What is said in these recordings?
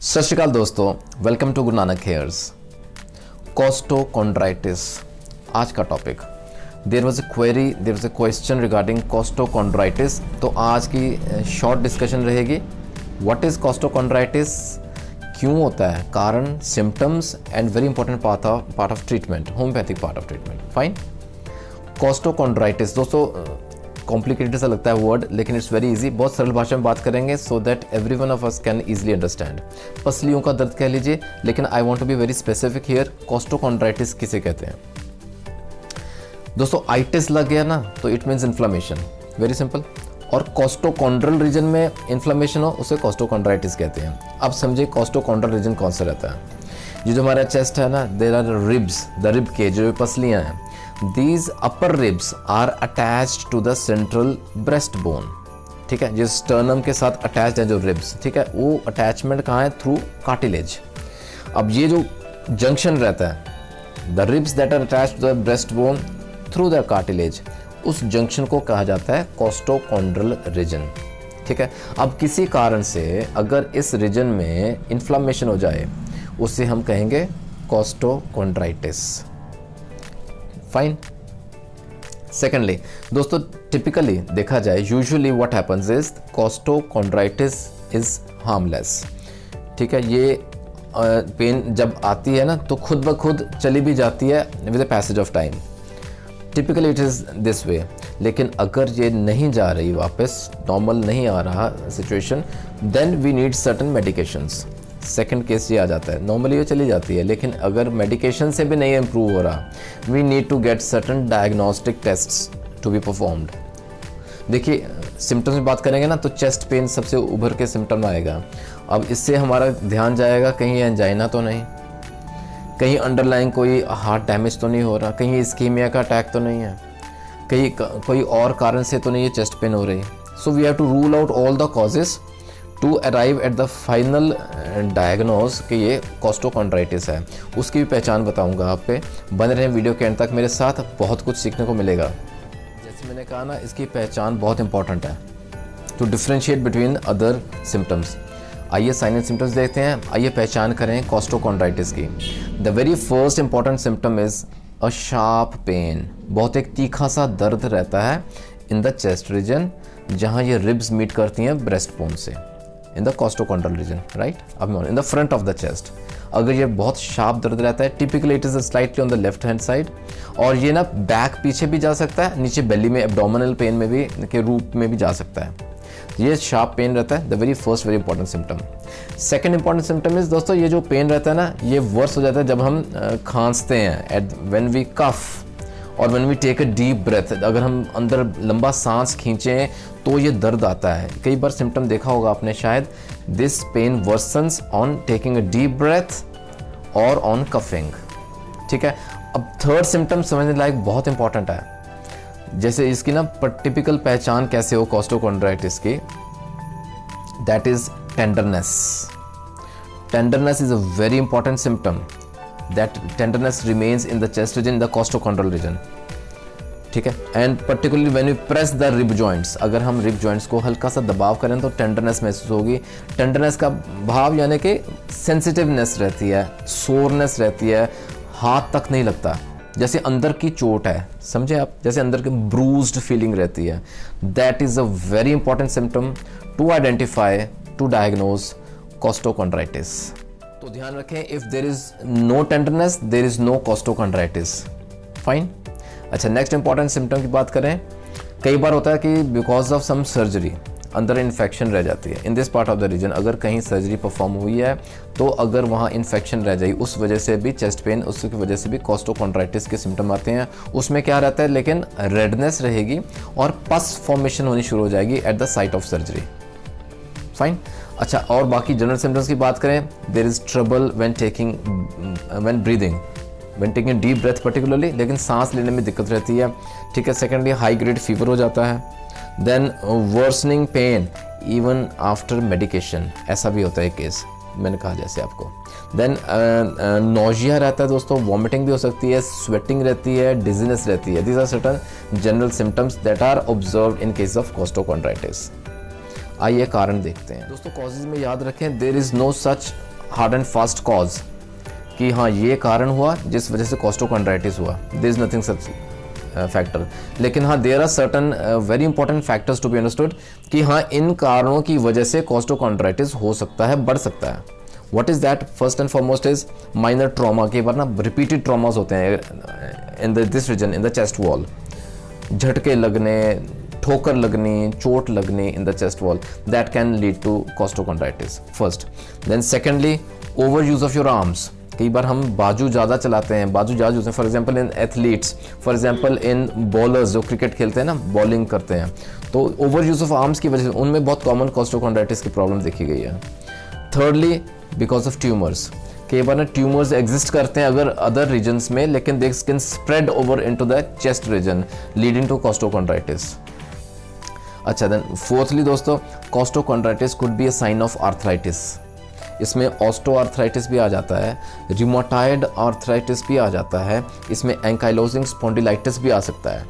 सत श्री अकाल दोस्तों, welcome to Guru Nanak hairs. Costochondritis आज का topic. There was a question regarding costochondritis, तो आज की शॉर्ट डिस्कशन रहेगी। व्हाट इज कोस्टोकॉन्ड्राइटिस, क्यों होता है, कारण, symptoms and very important part of treatment, homeopathic part of treatment. Fine. Costochondritis दोस्तों कॉम्प्लिकेटेड सा लगता है वर्ड, लेकिन इट्स वेरी इजी। बहुत सरल भाषा में बात करेंगे so that every one of us can easily understand. पसलियों का दर्द कह लीजिए, लेकिन I want to be very specific here. Costochondritis किसे कहते हैं दोस्तों? आइटिस लग गया ना तो it means inflammation, very simple. और कोस्टोकॉन्ड्रल रीजन में इन्फ्लामेशन हो उसे कोस्टोकॉन्ड्राइटिस कहते हैं। अब समझिए कोस्टोकॉन्ड्रल रीजन कौन सा रहता है। ये जो हमारा चेस्ट है ना, there are ribs, the rib के जो पसलियाँ हैं, these upper ribs are attached to the central breastbone। ठीक है, जिस स्टर्नम के साथ अटैच्ड है जो रिब्स, ठीक है, वो अटैचमेंट कहाँ है? Through cartilage. अब ये जो जंक्शन रहता है, the ribs that are attached to the breastbone through the cartilage, उस जंक्शन को कहा जाता है कोस्टोकॉन्ड्रल रीजन। ठीक है, अब किसी कारण से अगर इस रीजन में इन्फ्लामेशन हो जाए उसे हम कहेंगे कोस्टोकॉन्ड्राइटिस। फाइन। सेकेंडली दोस्तों, टिपिकली देखा जाए, usually what happens is costochondritis is harmless. ठीक है, ये पेन जब आती है ना तो खुद ब खुद चली भी जाती है with the passage of time. Typically it is this way. लेकिन अगर ये नहीं जा रही वापस, नॉर्मल नहीं आ रहा situation, then we need certain medications. Second case ये आ जाता है। नॉर्मली ये चली जाती है, लेकिन अगर मेडिकेशन से भी नहीं इम्प्रूव हो रहा, we need to get certain diagnostic tests to be performed. देखिए, सिम्टम्स में बात करेंगे ना तो चेस्ट पेन सबसे उभर के सिम्टम आएगा। अब इससे हमारा ध्यान जाएगा कहीं एंजाइना तो नहीं, कहीं अंडरलाइंग कोई हार्ट डैमेज तो नहीं हो रहा, कहीं इस्कीमिया का अटैक तो नहीं है, कहीं कोई और कारण से तो नहीं ये चेस्ट पेन हो रही। So we have to rule out all the causes to arrive at the final diagnose कि ये कोस्टोकॉन्ड्राइटिस है। उसकी भी पहचान बताऊंगा आप पे। बने रहें वीडियो के एंड तक मेरे साथ, बहुत कुछ सीखने को मिलेगा। जैसे मैंने कहा ना, इसकी पहचान बहुत इंपॉर्टेंट है to differentiate between other symptoms. आइए साइन एंड सिम्टम्स देखते हैं, आइए पहचान करें कोस्टोकॉन्ड्राइटिस की। The very first important symptom is a sharp pain. बहुत एक तीखा सा दर्द रहता है इन द चेस्ट रीजन, जहाँ ये रिब्स मीट करती हैं ब्रेस्ट बोन से, इन द कोस्टोकॉन्ड्रल रीजन, राइट। अब in the front of the chest अगर ये बहुत शार्प दर्द रहता है, typically it is slightly on the left hand side, और ये ना बैक पीछे भी जा सकता है, नीचे बेली में एब्डोमिनल पेन में भी के रूप में भी जा सकता है। ये शार्प पेन रहता है, the very first very important symptom. Second important symptom is दोस्तों, ये जो पेन रहता है ना, ये वर्स हो जाता है जब हम खांसते हैं, व्हेन वी कफ और when we take a deep breath. अगर हम अंदर लंबा सांस खींचें तो ये दर्द आता है। कई बार सिम्टम देखा होगा आपने शायद, this pain worsens on taking a deep breath और ऑन कफिंग। ठीक है, अब थर्ड सिम्टम समझने लायक बहुत इंपॉर्टेंट है। जैसे इसकी ना टिपिकल पहचान कैसे हो कोस्टोकॉन्ड्राइटिस की, that is tenderness. Tenderness is a very important symptom. That tenderness remains in the chest region, in the costochondral region. ठीक है, and particularly when you press the rib joints, अगर हम रिब जॉइंट्स को हल्का सा दबाव करें तो टेंडरनेस महसूस होगी। टेंडरनेस का भाव यानी कि सेंसिटिवनेस रहती है, सोरनेस रहती है, हाथ तक नहीं लगता, जैसे अंदर की चोट है, समझे आप, जैसे अंदर की ब्रूज्ड फीलिंग रहती है। That is a very important symptom to identify, to diagnose costochondritis. तो ध्यान रखें, if there is no tenderness there is no costochondritis. Fine. अच्छा, नेक्स्ट इंपॉर्टेंट सिम्टम की बात करें, कई बार होता है कि बिकॉज ऑफ सम सर्जरी अंदर इन्फेक्शन रह जाती है in this part of the region. अगर कहीं सर्जरी परफॉर्म हुई है तो अगर वहाँ इन्फेक्शन रह जाए, उस वजह से भी चेस्ट पेन, उसकी वजह से भी कोस्टोकॉन्ड्राइटिस के सिम्टम आते हैं। उसमें क्या रहता है, लेकिन रेडनेस रहेगी और पस फॉर्मेशन होनी शुरू हो जाएगी at the site of surgery. Fine. अच्छा, और बाकी जनरल सिम्टम्स की बात करें, there is trouble when breathing, when taking deep breath particularly, लेकिन सांस लेने में दिक्कत रहती है। ठीक है, सेकेंडली हाई ग्रेड फीवर हो जाता है। Then worsening pain even after medication, ऐसा भी होता है केस, मैंने कहा जैसे आपको। देन नोजिया रहता है दोस्तों, वॉमिटिंग भी हो सकती है, स्वेटिंग रहती है, डिजीनेस रहती है। These are certain general symptoms that are observed in case of costochondritis. आइए कारण देखते हैं दोस्तों। कॉजेज में याद रखें, there is no such hard and fast cause कि हाँ ये कारण हुआ जिस वजह से कॉस्टोकॉन्ड्राइटिस हुआ, there is nothing such factor. लेकिन हाँ there are certain very important factors to be understood कि हाँ इन कारणों की वजह से कॉस्टोकॉन्ड्राइटिस हो सकता है, बढ़ सकता है। What is that? First and foremost is minor trauma. कई बार ना रिपीटेड ट्रॉमास होते हैं in this region, in the chest wall, झटके लगने, ठोकर लगनी, चोट लगनी in the chest wall, that can lead to costochondritis first. Then secondly over use of your arms. कई बार हम बाजू ज़्यादा चलाते हैं, बाजू ज़्यादा यूज हैं, for example in athletes, for example in bowlers जो क्रिकेट खेलते हैं ना, बॉलिंग करते हैं, तो ओवर यूज ऑफ आर्म्स की वजह से उनमें बहुत कॉमन कॉस्टोकॉन्ड्राइटिस की प्रॉब्लम देखी गई है। Thirdly because of tumours. कई बार ना ट्यूमर्स एग्जिस्ट करते हैं अगर अदर रीजन्स में, लेकिन they can spread over into the chest region leading to costochondritis. अच्छा देन फोर्थली दोस्तों, costochondritis could be a sign of arthritis. इसमें ऑस्टोआर्थराइटिस भी आ जाता है, रिमोटाइड आर्थराइटिस भी आ जाता है, इसमें एंकाइलोजिंग स्पॉन्डिलाइटिस भी आ सकता है।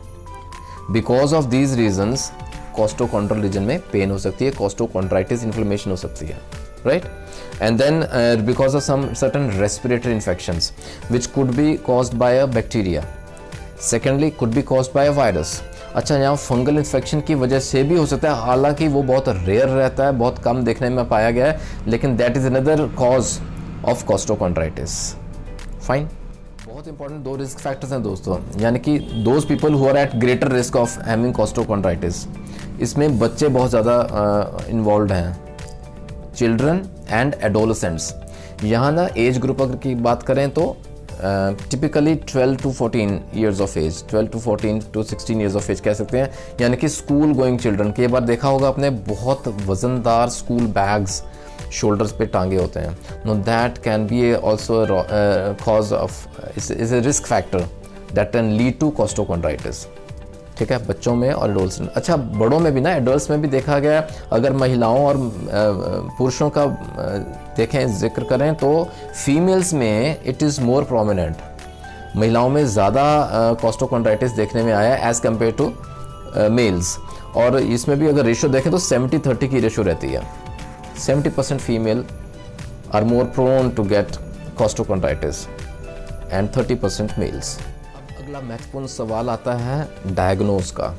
Because of these reasons costochondral region में पेन हो सकती है, कॉस्टोकॉन्ड्राइटिस इन्फ्लेमेशन हो सकती है, right? And then because of some certain respiratory infections which could be caused by a bacteria, secondly could be caused by a virus। अच्छा, यहाँ fungal infection की वजह से भी हो सकता है, हालांकि वो बहुत रेयर रहता है, बहुत कम देखने में पाया गया है, लेकिन that is another cause of costochondritis. Fine. बहुत इंपॉर्टेंट दो रिस्क फैक्टर्स हैं दोस्तों, यानी कि those people who are at greater risk of having costochondritis. इसमें बच्चे बहुत ज़्यादा इन्वॉल्व हैं, चिल्ड्रन एंड एडोलसेंट्स। यहाँ ना एज ग्रुप अगर की बात करें तो typically 12 to 14 years of age, 12 to 14 to 16 years of age कह सकते हैं, यानी कि स्कूल गोइंग चिल्ड्रन। कई बार देखा होगा आपने, बहुत वजनदार स्कूल बैग्स शोल्डर्स पे टांगे होते हैं। No that can be also cause of, is a risk factor that can lead to costochondritis. ठीक है, बच्चों में और एडल्ट्स में। अच्छा, बड़ों में भी ना, एडल्ट्स में भी देखा गया, अगर महिलाओं और पुरुषों का देखें जिक्र करें तो फीमेल्स में इट इज़ मोर प्रोमिनेंट। महिलाओं में ज़्यादा कॉस्टोकॉन्ड्राइटिस देखने में आया एज़ कम्पेयर टू मेल्स। और इसमें भी अगर रेशो देखें तो 70-30 की रेशो रहती है। 70% female are more prone to get costochondritis and 30% mails. अगला महत्वपूर्ण सवाल आता है डायग्नोज का।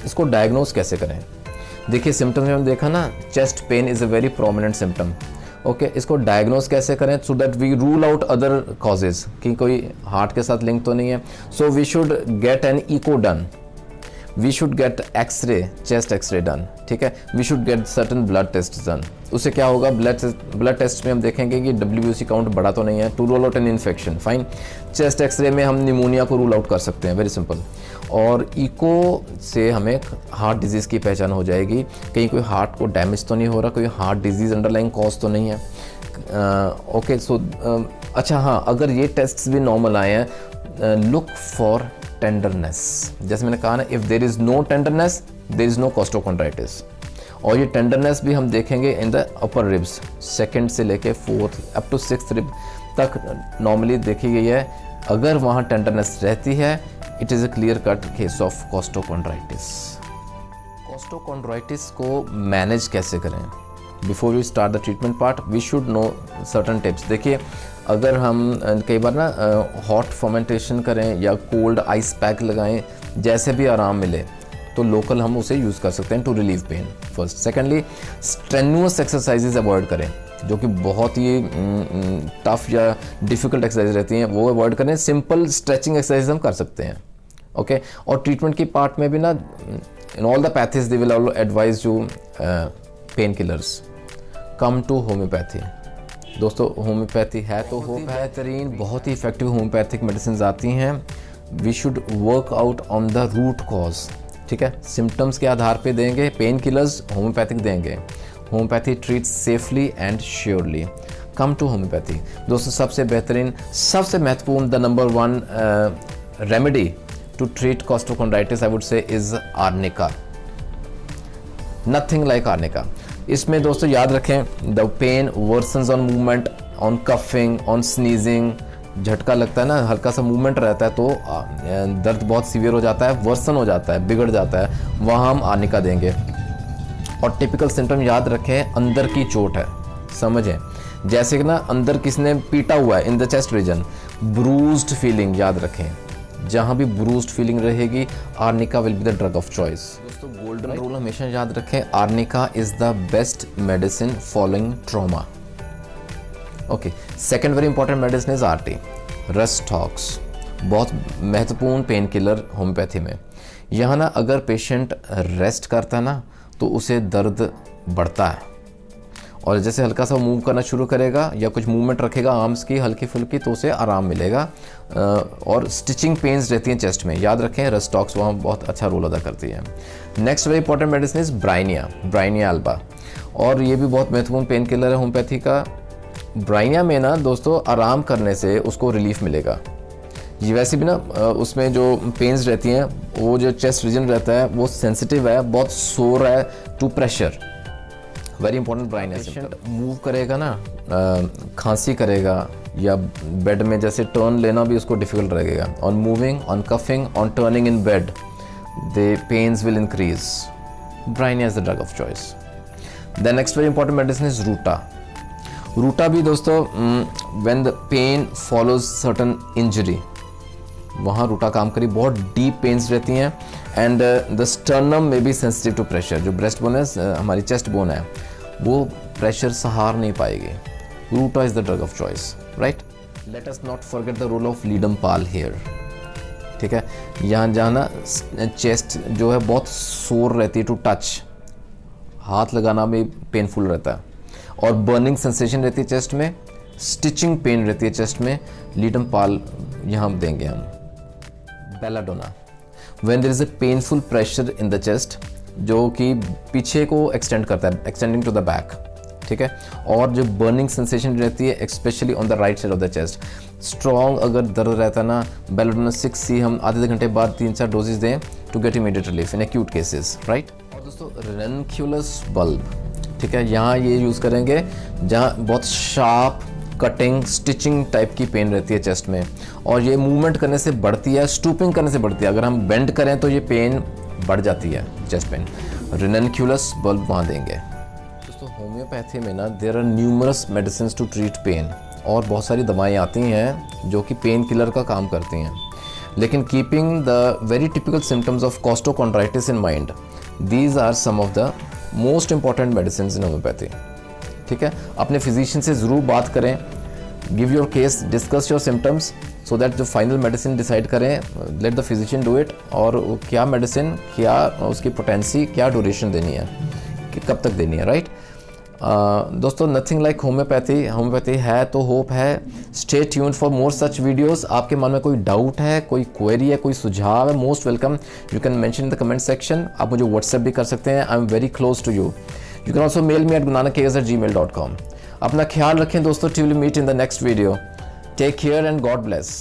इसको डायग्नोज कैसे करें? देखिए, सिम्टम्स में हम देखा ना, chest pain is a very prominent symptom. Okay, इसको डायग्नोज कैसे करें so that we rule out other causes कि कोई हार्ट के साथ लिंक तो नहीं है। So we should get an echo done, we should get x-ray, chest x-ray done. ठीक है, we should get certain blood test done. उससे क्या होगा, ब्लड टेस्ट में हम देखेंगे कि WBC काउंट बढ़ा तो नहीं है, to rule out an infection. Fine. Chest x-ray में हम निमोनिया को रूल आउट कर सकते हैं, वेरी सिंपल। और इको से हमें हार्ट डिजीज़ की पहचान हो जाएगी, कहीं कोई हार्ट को डैमेज तो नहीं हो रहा, कोई हार्ट डिजीज़ अंडरलाइंग कॉज तो नहीं है। ओके, सो अच्छा हाँ, अगर ये टेस्ट्स भी नॉर्मल आए हैं, लुक फॉर टेंडरनेस। जैसे मैंने कहा ना, if there is no tenderness there is no costochondritis. और ये टेंडरनेस भी हम देखेंगे in the upper ribs, second से लेके 4th up to 6th rib तक नॉर्मली देखी गई है। अगर वहाँ टेंडरनेस रहती है, it is a clear cut case of costochondritis. Costochondritis को मैनेज कैसे करें? Before we start the treatment part we should know certain tips. देखिए, अगर हम कई बार ना हॉट फर्मेंटेशन करें या कोल्ड आइस पैक लगाएं, जैसे भी आराम मिले तो लोकल हम उसे यूज़ कर सकते हैं to relieve pain first. Secondly, strenuous exercises avoid करें, जो कि बहुत ही टफ या डिफ़िकल्ट एक्सरसाइज रहती हैं, वो अवॉइड करें। सिंपल स्ट्रेचिंग एक्सरसाइज हम कर सकते हैं। ओके, और ट्रीटमेंट की पार्ट में भी ना, in all the pathies they will all advise you pain killers. Come to homeopathy. दोस्तों, होम्योपैथी है तो हो बेहतरीन, बहुत ही इफेक्टिव होम्योपैथिक मेडिसिन आती हैं। We should work out on the root cause. ठीक है, सिम्टम्स के आधार पे देंगे, पेन किलर्स होम्योपैथिक देंगे। Homeopathy treats safely and surely. Come to homeopathy. दोस्तों, सबसे बेहतरीन, सबसे महत्वपूर्ण, the number 1 remedy to treat costochondritis I would say is arnica. Nothing like arnica. इसमें दोस्तों याद रखें, the pain worsens on movement, on coughing, on sneezing. झटका लगता है ना, हल्का सा मूवमेंट रहता है तो दर्द बहुत सीवियर हो जाता है, वर्सन हो जाता है, बिगड़ जाता है, वहाँ हम आर्निका देंगे। और टिपिकल सिम्टम याद रखें, अंदर की चोट है, समझें। जैसे कि ना अंदर किसने पीटा हुआ है इन the chest reason, bruised feeling, याद रखें जहाँ भी ब्रूज्ड फीलिंग रहेगी arnica will be the drug of choice. दोस्तों गोल्डन रूल हमेशा याद रखें, arnica is the best medicine following trauma. Okay, second very important medicine is RT, rhus tox, बहुत महत्वपूर्ण पेन किलर होम्योपैथी में। यहाँ ना अगर पेशेंट रेस्ट करता है ना तो उसे दर्द बढ़ता है, और जैसे हल्का सा मूव करना शुरू करेगा या कुछ मूवमेंट रखेगा आर्म्स की हल्की फुल्की तो उसे आराम मिलेगा। और स्टिचिंग पेन्स रहती हैं चेस्ट में, याद रखें रस्टॉक्स वहाँ बहुत अच्छा रोल अदा करती है। Next very important medicine is Bryonia alba, और ये भी बहुत महत्वपूर्ण पेन किलर है होम्योपैथी का। ब्राइनिया में ना दोस्तों आराम करने से उसको रिलीफ मिलेगा। ये वैसे भी ना उसमें जो पेन्स रहती हैं वो जो चेस्ट रीजन रहता है वो सेंसिटिव है, बहुत सोर है to pressure, very important bryonia. Move करेगा ना, खांसी करेगा या बेड में जैसे टर्न लेना भी उसको डिफिकल्ट रहेगा, on moving, on coughing, on turning in bed the pains will increase. Bryonia is the drug of choice. The next very important medicine is ruta भी दोस्तों when the pain follows certain injury, वहाँ ruta काम करी, बहुत deep pains रहती हैं and the sternum में be sensitive to pressure, जो ब्रेस्ट बोन है हमारी चेस्ट बोन है वो प्रेशर सहार नहीं पाएगी। Ruta is the drug of choice, right. Let us not forget the role of ledum pal here, ठीक है। यहाँ जहाँ ना चेस्ट जो है बहुत सोर रहती है टू टच, हाथ लगाना भी पेनफुल रहता है, और बर्निंग सेंसेशन रहती है चेस्ट में, स्टिचिंग पेन रहती है चेस्ट में, लीडम पाल यहाँ देंगे हम। Belladonna, when there is a painful pressure in the chest जो कि पीछे को एक्सटेंड करता है, एक्सटेंडिंग टू द बैक, ठीक है, और जो बर्निंग सेंसेशन रहती है specially on the right side of the chest, strong अगर दर्द रहता है ना, बेलाडोना 6C हम आधे घंटे बाद 3-4 डोजेज दें to get immediate relief in acute cases, right. और दोस्तों रेनक्यूलस बल्ब, ठीक है, यहाँ ये यूज़ करेंगे जहाँ बहुत शार्प कटिंग स्टिचिंग टाइप की पेन रहती है चेस्ट में, और ये मूवमेंट करने से बढ़ती है, स्टूपिंग करने से बढ़ती है, अगर हम बेंड करें तो ये पेन बढ़ जाती है चेस्ट पेन। रेनक्यूलस बल्ब वहाँ देंगे। दोस्तों होम्योपैथी में ना there are numerous medicine to treat pain, और बहुत सारी दवाएँ आती हैं जो कि पेन किलर का काम करती हैं, लेकिन keeping the very typical symptoms of costochondritis in mind, these are some of the most important medicine in homeopathy, ठीक है। अपने फिजिशियन से ज़रूर बात करें, give your case, discuss your symptoms so that जो फाइनल मेडिसिन डिसाइड करें, let the physician do it, और क्या मेडिसिन, क्या उसकी पोटेंसी, क्या ड्यूरेशन देनी है, कि कब तक देनी है, राइट। दोस्तों नथिंग लाइक होम्योपैथी है तो होप है। Stay tuned for more such videos. आपके मन में कोई डाउट है, कोई क्वेरी है, कोई सुझाव है, most welcome, you can mention in the comment section. आप मुझे व्हाट्सएप भी कर सकते हैं, I am very close to you. You can also mail me at gunanakas@gmail.com. अपना ख्याल रखें दोस्तों, till we meet in the next video. Take care and God bless.